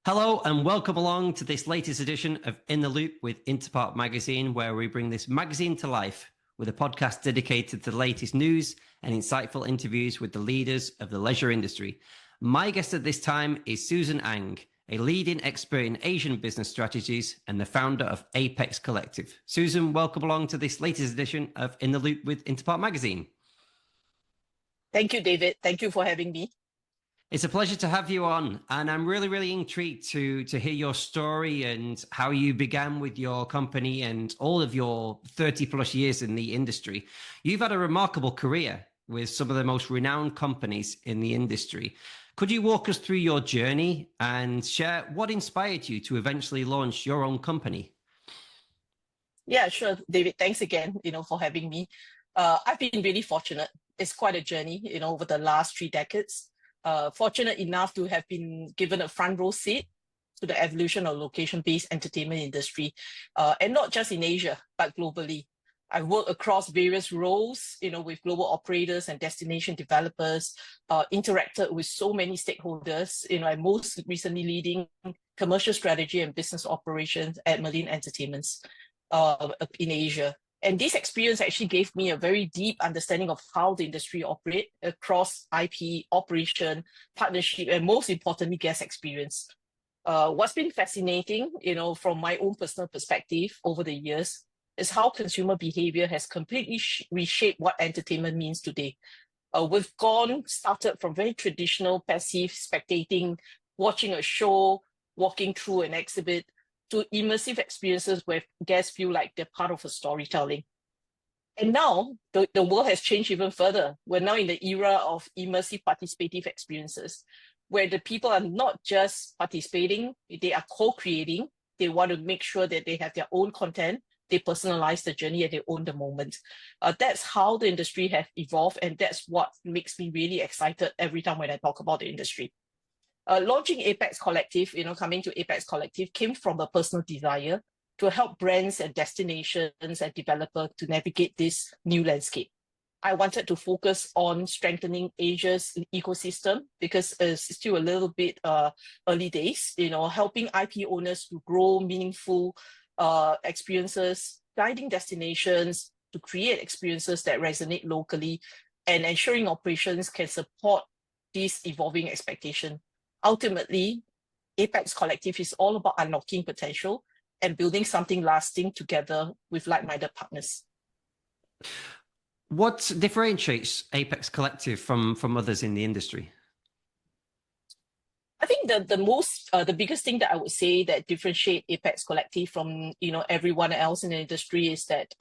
Hello and welcome along to this latest edition of In the Loop with InterPark Magazine, where we bring this magazine to life with a podcast dedicated to the latest news and insightful interviews with the leaders of the leisure industry. My guest at this time is Susan Ang, a leading expert in Asian business strategies and the founder of Apex Collective. Susan, welcome along to this latest edition of In the Loop with InterPark Magazine. Thank you, David. Thank you for having me. It's a pleasure to have you on, and I'm really intrigued to hear your story and how you began with your company and all of your 30 plus years in the industry. You've had a remarkable career with some of the most renowned companies in the industry. Could you walk us through your journey and share what inspired you to eventually launch your own company? Yeah, sure, David. Thanks again, for having me. I've been really fortunate. It's quite a journey, over the last 3 decades. Fortunate enough to have been given a front row seat to the evolution of location-based entertainment industry, and not just in Asia, but globally. I've worked across various roles, with global operators and destination developers, interacted with so many stakeholders. I'm most recently leading commercial strategy and business operations at Marine Entertainments in Asia. And this experience actually gave me a very deep understanding of how the industry operates across IP, operation, partnership, and most importantly, guest experience. What's been fascinating, from my own personal perspective over the years is how consumer behavior has completely reshaped what entertainment means today. We've started from very traditional passive spectating, watching a show, walking through an exhibit, to immersive experiences where guests feel like they're part of a storytelling. And now the world has changed even further. We're now in the era of immersive participative experiences, where the people are not just participating, they are co-creating. They want to make sure that they have their own content, they personalize the journey and they own the moment. That's how the industry has evolved, and that's what makes me really excited every time when I talk about the industry. Launching Apex Collective, coming to Apex Collective came from a personal desire to help brands and destinations and developers to navigate this new landscape. I wanted to focus on strengthening Asia's ecosystem because it's still a little bit early days, helping IP owners to grow meaningful experiences, guiding destinations to create experiences that resonate locally, and ensuring operations can support this evolving expectation. Ultimately, Apex Collective is all about unlocking potential and building something lasting together with like-minded partners. What differentiates Apex Collective from others in the industry? I think the biggest thing that I would say that differentiate Apex Collective from everyone else in the industry is that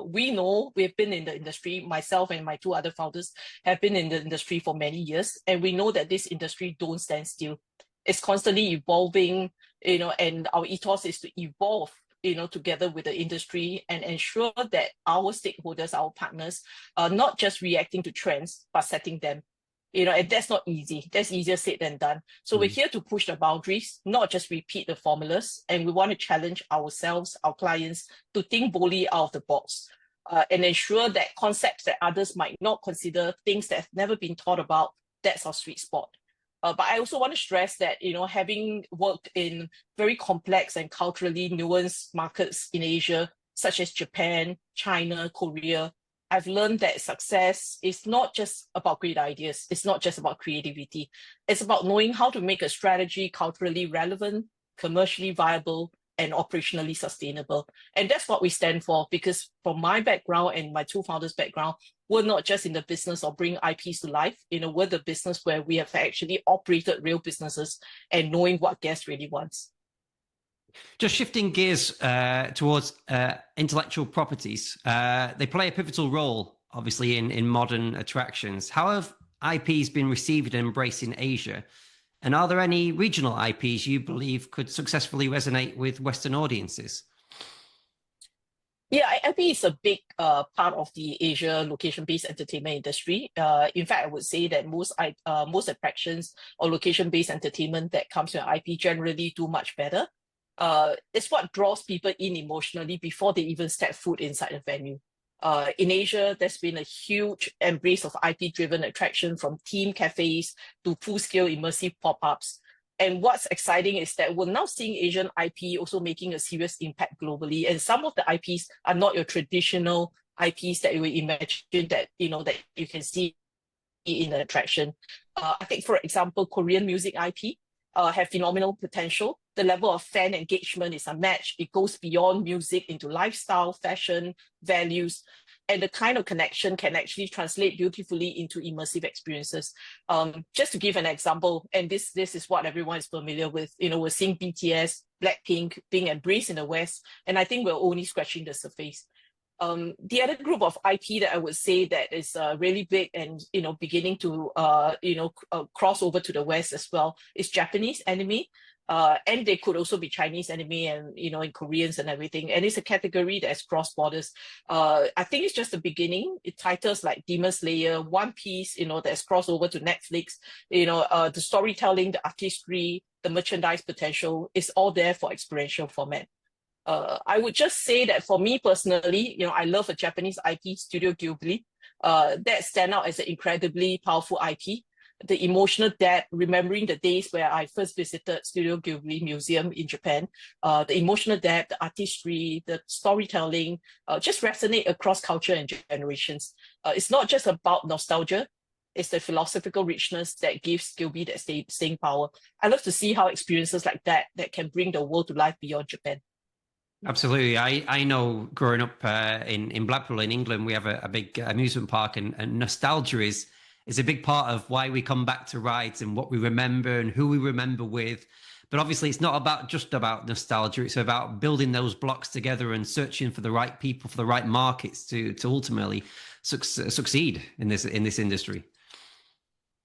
we know we've been in the industry. Myself and my 2 other founders have been in the industry for many years, and we know that this industry don't stand still. It's constantly evolving, and our ethos is to evolve, together with the industry and ensure that our stakeholders, our partners, are not just reacting to trends but setting them. And that's not easy. That's easier said than done. So we're here to push the boundaries, not just repeat the formulas. And we want to challenge ourselves, our clients, to think boldly out of the box and ensure that concepts that others might not consider, things that have never been thought about, that's our sweet spot. But I also want to stress that, having worked in very complex and culturally nuanced markets in Asia, such as Japan, China, Korea, I've learned that success is not just about great ideas. It's not just about creativity. It's about knowing how to make a strategy culturally relevant, commercially viable, and operationally sustainable. And that's what we stand for, because from my background and my 2 founders' background, we're not just in the business of bringing IPs to life. We're the business where we have actually operated real businesses and knowing what guests really wants. Just shifting gears towards intellectual properties, they play a pivotal role, obviously, in modern attractions. How have IPs been received and embraced in Asia? And are there any regional IPs you believe could successfully resonate with Western audiences? Yeah, IP is a big part of the Asia location-based entertainment industry. In fact, I would say that most attractions or location-based entertainment that comes with IP generally do much better. It's what draws people in emotionally before they even step foot inside the venue. In Asia, there's been a huge embrace of IP-driven attraction from theme cafes to full-scale immersive pop-ups. And what's exciting is that we're now seeing Asian IP also making a serious impact globally. And some of the IPs are not your traditional IPs that you would imagine that that you can see in an attraction. I think, for example, Korean music IP have phenomenal potential. The level of fan engagement is unmatched. It goes beyond music into lifestyle, fashion, values, and the kind of connection can actually translate beautifully into immersive experiences. Just to give an example, and this is what everyone is familiar with. We're seeing BTS, Blackpink being embraced in the West, and I think we're only scratching the surface. The other group of IP that I would say that is really big and beginning to cross over to the West as well is Japanese anime. And they could also be Chinese anime and in Koreans and everything. And it's a category that's cross borders. I think it's just the beginning. Titles like Demon Slayer, One Piece, that's crossed over to Netflix. The storytelling, the artistry, the merchandise potential is all there for experiential format. I would just say that for me personally, I love a Japanese IP, Studio Ghibli. That stand out as an incredibly powerful IP. The emotional depth, remembering the days where I first visited Studio Ghibli Museum in Japan, the emotional depth, the artistry, the storytelling, just resonate across culture and generations. It's not just about nostalgia, it's the philosophical richness that gives Ghibli that staying power. I love to see how experiences like that can bring the world to life beyond Japan. Absolutely. I know growing up in Blackpool in England, we have a big amusement park, and nostalgia is a big part of why we come back to rides and what we remember and who we remember with. But obviously, it's not just about nostalgia. It's about building those blocks together and searching for the right people, for the right markets to ultimately succeed in this industry.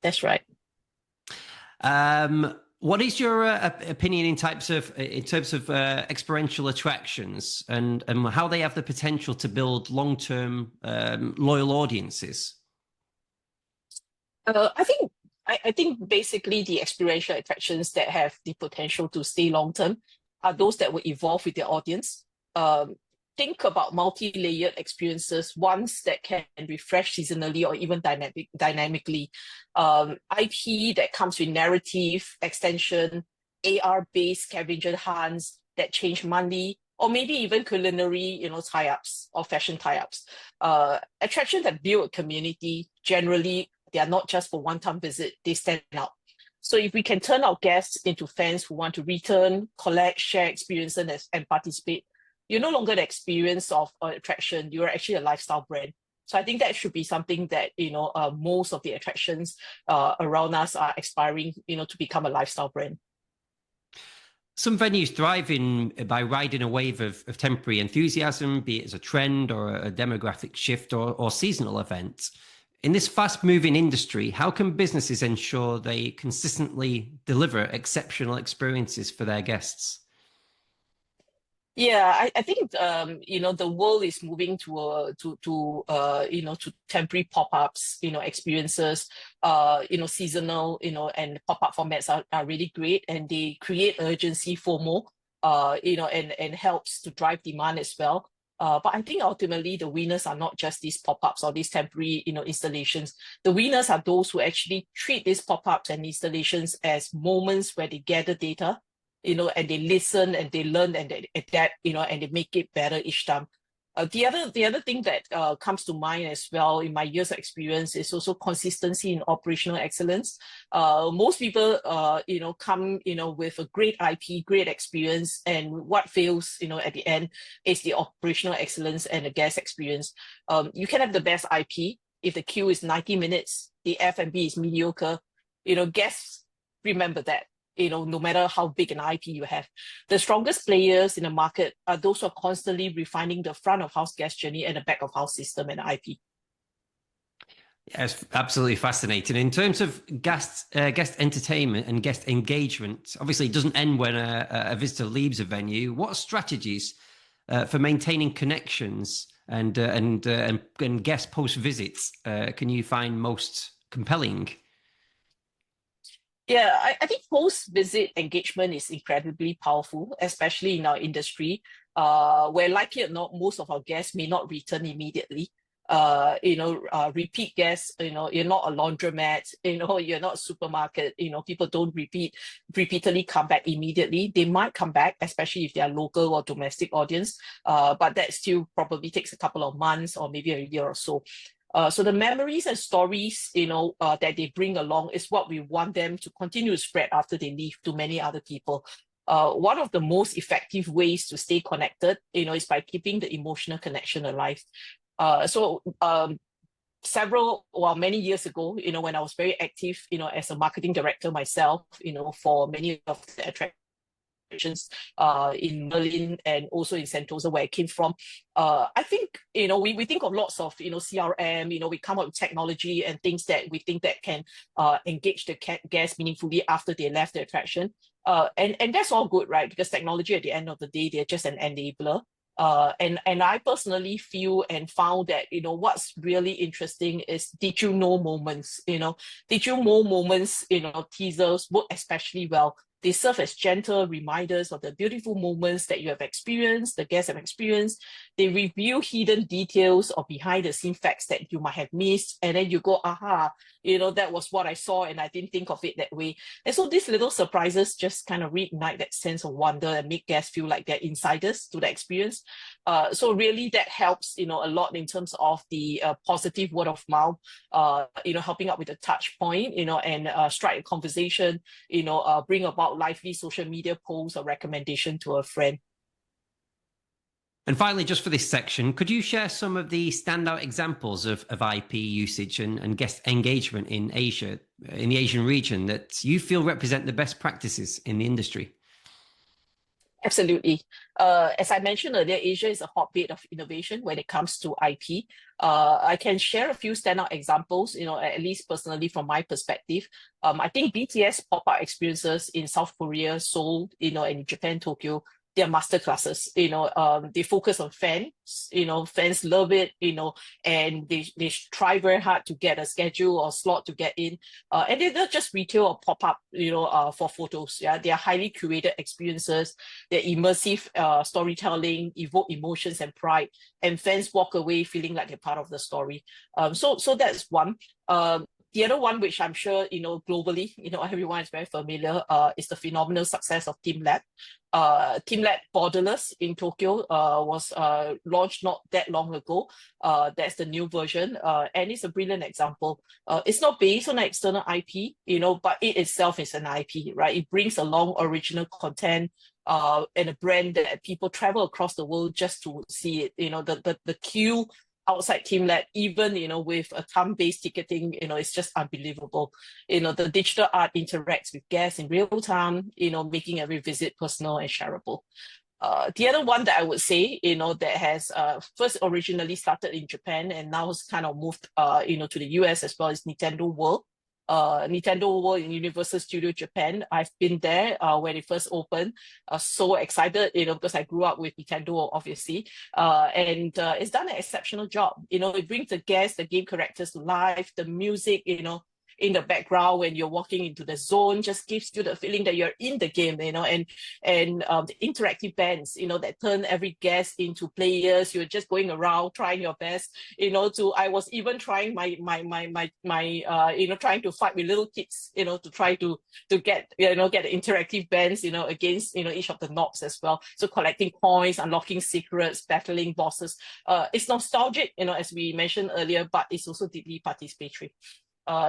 That's right. What is your opinion in terms of experiential attractions and how they have the potential to build long-term loyal audiences? I think basically the experiential attractions that have the potential to stay long term are those that will evolve with their audience. Think about multi-layered experiences, ones that can refresh seasonally or even dynamically. IP that comes with narrative, extension, AR-based scavenger hunts that change monthly, or maybe even culinary, tie-ups or fashion tie-ups. Attractions that build a community, generally, they are not just for one-time visit, they stand out. So if we can turn our guests into fans who want to return, collect, share experiences and participate, you're no longer the experience of an attraction, you're actually a lifestyle brand. So I think that should be something that, most of the attractions around us are aspiring, to become a lifestyle brand. Some venues thrive by riding a wave of temporary enthusiasm, be it as a trend or a demographic shift or seasonal event. In this fast-moving industry, how can businesses ensure they consistently deliver exceptional experiences for their guests? Yeah, I think the world is moving to temporary pop-ups, experiences, seasonal, and pop-up formats are really great, and they create urgency, FOMO, and helps to drive demand as well. But I think ultimately the winners are not just these pop-ups or these temporary, installations. The winners are those who actually treat these pop-ups and installations as moments where they gather data, and they listen and they learn and they adapt, and they make it better each time. The other thing that comes to mind as well in my years of experience is also consistency in operational excellence. Most people, come, with a great IP, great experience, and what fails, at the end is the operational excellence and the guest experience. You can have the best IP if the queue is 90 minutes, the F&B is mediocre. Guests remember that. No matter how big an IP you have. The strongest players in the market are those who are constantly refining the front of house guest journey and the back of house system and IP. Yeah, it's absolutely fascinating. In terms of guest entertainment and guest engagement, obviously it doesn't end when a visitor leaves a venue. What strategies for maintaining connections and guest post visits can you find most compelling? Yeah, I think post-visit engagement is incredibly powerful, especially in our industry, where like it or not, most of our guests may not return immediately. Repeat guests, you're not a laundromat, you're not a supermarket, people don't repeatedly come back immediately. They might come back, especially if they are local or domestic audience, but that still probably takes a couple of months or maybe a year or so. So the memories and stories, that they bring along is what we want them to continue to spread after they leave to many other people. One of the most effective ways to stay connected, is by keeping the emotional connection alive. Many years ago, when I was very active, as a marketing director myself, for many of the attractions in Berlin and also in Sentosa, where I came from. I think, we think of lots of, CRM, we come up with technology and things that we think that can engage the guests meaningfully after they left the attraction. And that's all good, right? Because technology at the end of the day, they're just an enabler. And I personally feel and found that, what's really interesting is did you know moments, did you know moments, teasers work especially well. They serve as gentle reminders of the beautiful moments that you have experienced, the guests have experienced. They reveal hidden details or behind the scene facts that you might have missed. And then you go, aha, that was what I saw and I didn't think of it that way. And so these little surprises just kind of reignite that sense of wonder and make guests feel like they're insiders to the experience. So really that helps, a lot in terms of the positive word of mouth, helping out with the touch point, and strike a conversation, bring about lively social media posts or recommendation to a friend. And finally, just for this section, could you share some of the standout examples of IP usage and guest engagement in Asia, in the Asian region, that you feel represent the best practices in the industry? Absolutely. As I mentioned earlier, Asia is a hotbed of innovation when it comes to IP. I can share a few standout examples, at least personally from my perspective. I think BTS pop-up experiences in South Korea, Seoul, and Japan, Tokyo, they're master classes. They focus on fans. Fans love it. And they try very hard to get a schedule or slot to get in. And they're not just retail or pop up. For photos. Yeah, they are highly curated experiences. They're immersive storytelling, evoke emotions and pride, and fans walk away feeling like they're part of the story. So that's one. The other one, which I'm sure, globally, everyone is very familiar, is the phenomenal success of Team Lab. Team Lab Borderless in Tokyo was launched not that long ago. That's the new version, and it's a brilliant example. It's not based on an external IP, but it itself is an IP, right? It brings along original content, and a brand that people travel across the world just to see it. The queue outside Team Lab, even with a time-based ticketing, it's just unbelievable. The digital art interacts with guests in real time, making every visit personal and shareable. The other one that I would say, that has first originally started in Japan and now has kind of moved, to the US as well, is Nintendo World. Nintendo World in Universal Studio Japan. I've been there when it first opened. So excited, because I grew up with Nintendo, obviously. And it's done an exceptional job. It brings the guests, the game characters to life, the music, in the background when you're walking into the zone just gives you the feeling that you're in the game, and the interactive bands, that turn every guest into players. You're just going around trying your best, I was even trying my trying to fight with little kids, to try to get, get the interactive bands, against, each of the knobs as well. So collecting coins, unlocking secrets, battling bosses. It's nostalgic, as we mentioned earlier, but it's also deeply participatory.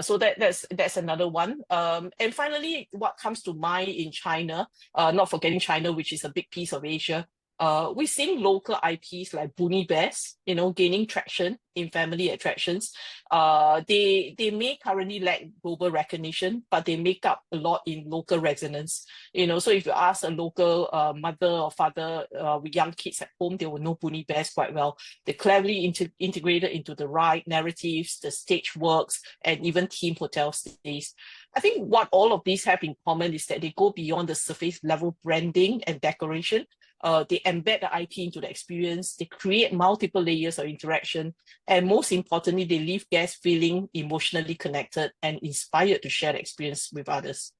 So that's another one. And finally, what comes to mind in China, not forgetting China, which is a big piece of Asia, We're seeing local IPs like Boonie Bears, gaining traction in family attractions. They may currently lack global recognition, but they make up a lot in local resonance. So if you ask a local mother or father with young kids at home, they will know Boonie Bears quite well. They're cleverly integrated into the ride narratives, the stage works, and even theme hotel stays. I think what all of these have in common is that they go beyond the surface level branding and decoration. They embed the IP into the experience. They create multiple layers of interaction. And most importantly, they leave guests feeling emotionally connected and inspired to share the experience with others.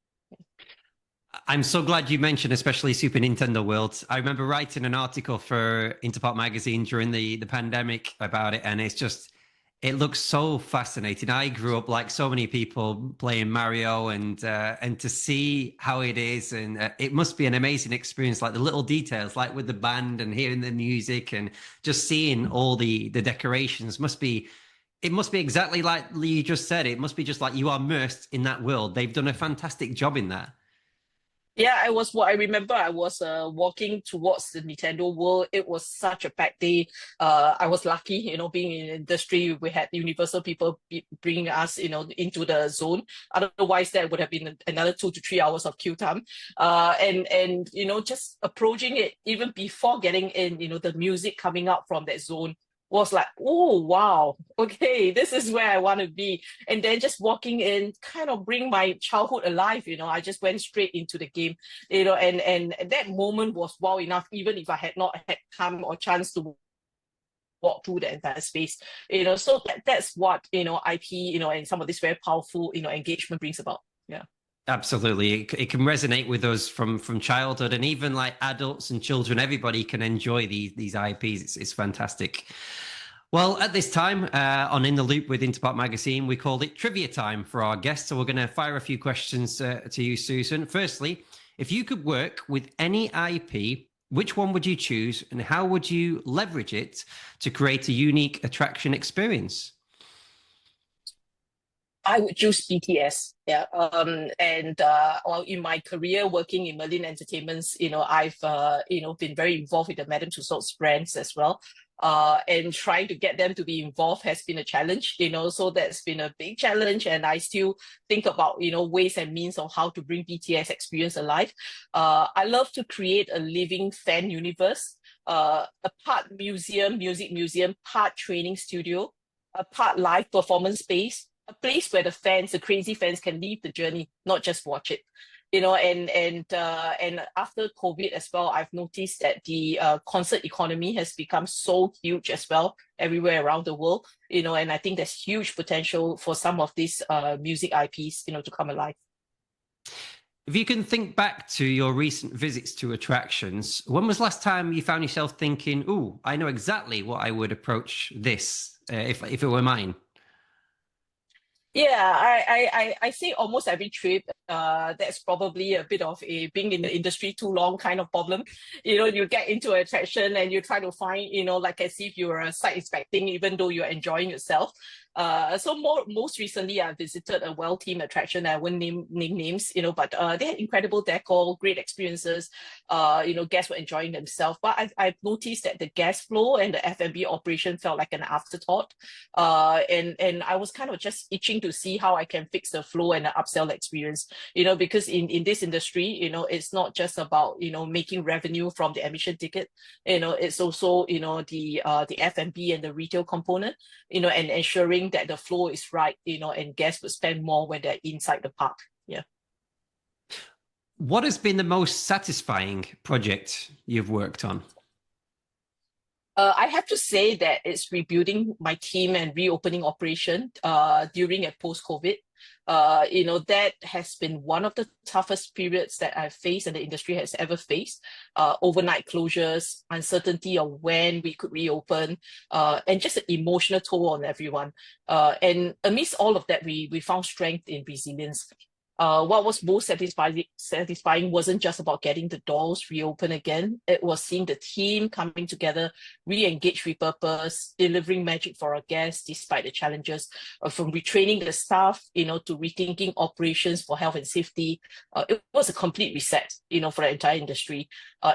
I'm so glad you mentioned especially Super Nintendo World. I remember writing an article for InterPark Magazine during the pandemic about it, and it looks so fascinating. I grew up like so many people playing Mario, and to see how it is, and it must be an amazing experience. Like the little details, like with the band and hearing the music, and just seeing all the decorations must be. It must be exactly like you just said. It must be just like you are immersed in that world. They've done a fantastic job in that. Yeah, I remember I was walking towards the Nintendo World. It was such a packed day. I was lucky, being in the industry, we had Universal people bringing us, into the zone. Otherwise, that would have been another 2 to 3 hours of queue time. And just approaching it even before getting in, the music coming out from that zone was like, oh wow, okay, this is where I want to be. And then just walking in kind of bring my childhood alive. I just went straight into the game, and that moment was wow enough, even if I had not had time or chance to walk through the entire space. So that's what IP, and some of this very powerful engagement brings about. Yeah. Absolutely. It can resonate with us from childhood, and even like adults and children, everybody can enjoy these IPs. It's fantastic. Well, at this time on In the Loop with InterPark Magazine, we called it trivia time for our guests. So we're going to fire a few questions to you, Susan. Firstly, if you could work with any IP, which one would you choose, and how would you leverage it to create a unique attraction experience? I would choose BTS. Yeah. And well, in my career working in Merlin Entertainments, I've been very involved with the Madame Tussauds brands as well. And trying to get them to be involved has been a challenge, so that's been a big challenge. And I still think about, ways and means of how to bring BTS experience alive. I love to create a living fan universe, a part music museum, part training studio, a part live performance space, a place where the crazy fans can leave the journey, not just watch it. And after COVID as well, I've noticed that the concert economy has become so huge as well everywhere around the world. And I think there's huge potential for some of these music IPs, to come alive. If you can think back to your recent visits to attractions, when was last time you found yourself thinking, "Oh, I know exactly what I would approach this if it were mine"? Yeah, I say almost every trip. That's probably a bit of a being in the industry too long kind of problem. You get into an attraction and you try to find, like as if you're site inspecting, even though you're enjoying yourself. So most recently, I visited a well-themed attraction. I won't name names, but they had incredible decor, great experiences. Guests were enjoying themselves. But I've noticed that the guest flow and the F&B operation felt like an afterthought. And I was kind of just itching to see how I can fix the flow and the upsell experience. Because in this industry, it's not just about making revenue from the admission ticket. It's also the F&B and the retail component. And ensuring that the flow is right, and guests will spend more when they're inside the park. Yeah. What has been the most satisfying project you've worked on? I have to say that it's rebuilding my team and reopening operation during and post-COVID. That has been one of the toughest periods that I've faced and the industry has ever faced. Overnight closures, uncertainty of when we could reopen, and just an emotional toll on everyone. And amidst all of that, we found strength in resilience. What was most satisfying wasn't just about getting the doors reopened again. It was seeing the team coming together, re-engage with purpose, delivering magic for our guests despite the challenges, from retraining the staff, to rethinking operations for health and safety. It was a complete reset, for the entire industry.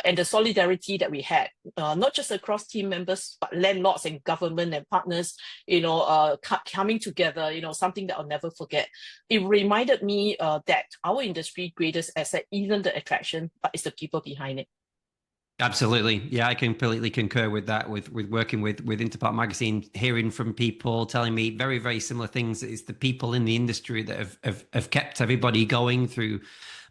And the solidarity that we had, not just across team members, but landlords and government and partners, coming together, something that I'll never forget. It reminded me that our industry greatest asset isn't the attraction, but it's the people behind it. Absolutely. Yeah, I completely concur with that, with working with InterPark Magazine, hearing from people telling me very, very similar things. It's the people in the industry that have kept everybody going through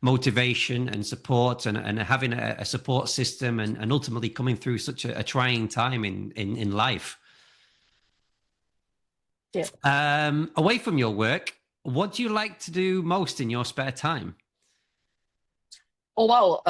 motivation and support, and having a support system, and ultimately coming through such a trying time in life. Yeah. Away from your work, what do you like to do most in your spare time? Oh, wow.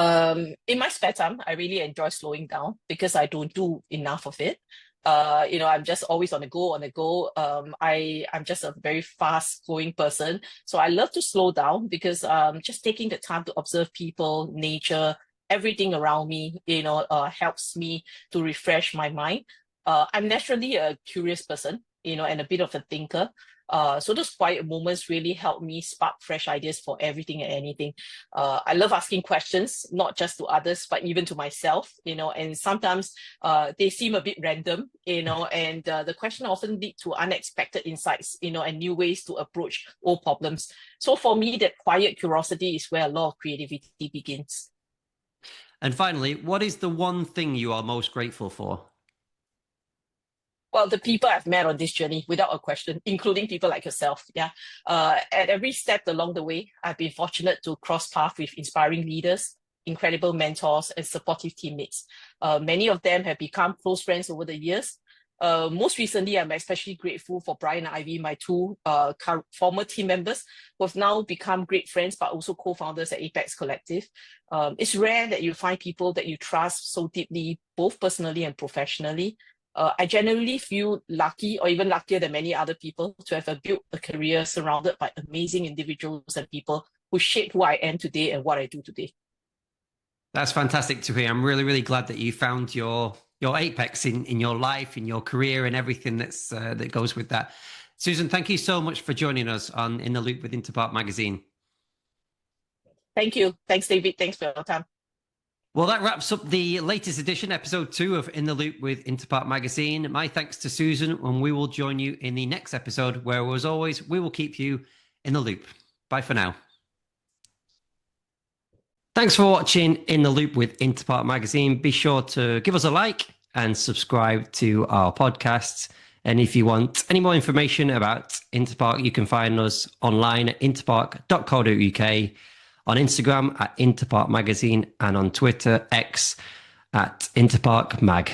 In my spare time, I really enjoy slowing down because I don't do enough of it. I'm just always on the go. I'm just a very fast going person. So I love to slow down because just taking the time to observe people, nature, everything around me, helps me to refresh my mind. I'm naturally a curious person, and a bit of a thinker. So those quiet moments really help me spark fresh ideas for everything and anything. I love asking questions, not just to others, but even to myself, and sometimes they seem a bit random, and the question often lead to unexpected insights, and new ways to approach old problems. So for me, that quiet curiosity is where a lot of creativity begins. And finally, what is the one thing you are most grateful for? Well, the people I've met on this journey, without a question, including people like yourself. Yeah. At every step along the way, I've been fortunate to cross paths with inspiring leaders, incredible mentors, and supportive teammates. Many of them have become close friends over the years. Most recently, I'm especially grateful for Brian and Ivy, my two former team members, who have now become great friends, but also co-founders at Apex Collective. It's rare that you find people that you trust so deeply, both personally and professionally. I genuinely feel lucky, or even luckier than many other people, to have built a career surrounded by amazing individuals and people who shape who I am today and what I do today. That's fantastic to hear. I'm really, really glad that you found your apex in your life, in your career, and everything that goes with that. Susan, thank you so much for joining us on In the Loop with InterPark Magazine. Thank you. Thanks, David. Thanks for your time. Well, that wraps up the latest edition, episode 2 of In the Loop with InterPark Magazine. My thanks to Susan, and we will join you in the next episode where, as always, we will keep you in the loop. Bye for now. Thanks for watching In the Loop with InterPark Magazine. Be sure to give us a like and subscribe to our podcasts. And if you want any more information about InterPark, you can find us online at interpark.co.uk, on Instagram at InterPark Magazine, and on Twitter, X, at InterPark Mag.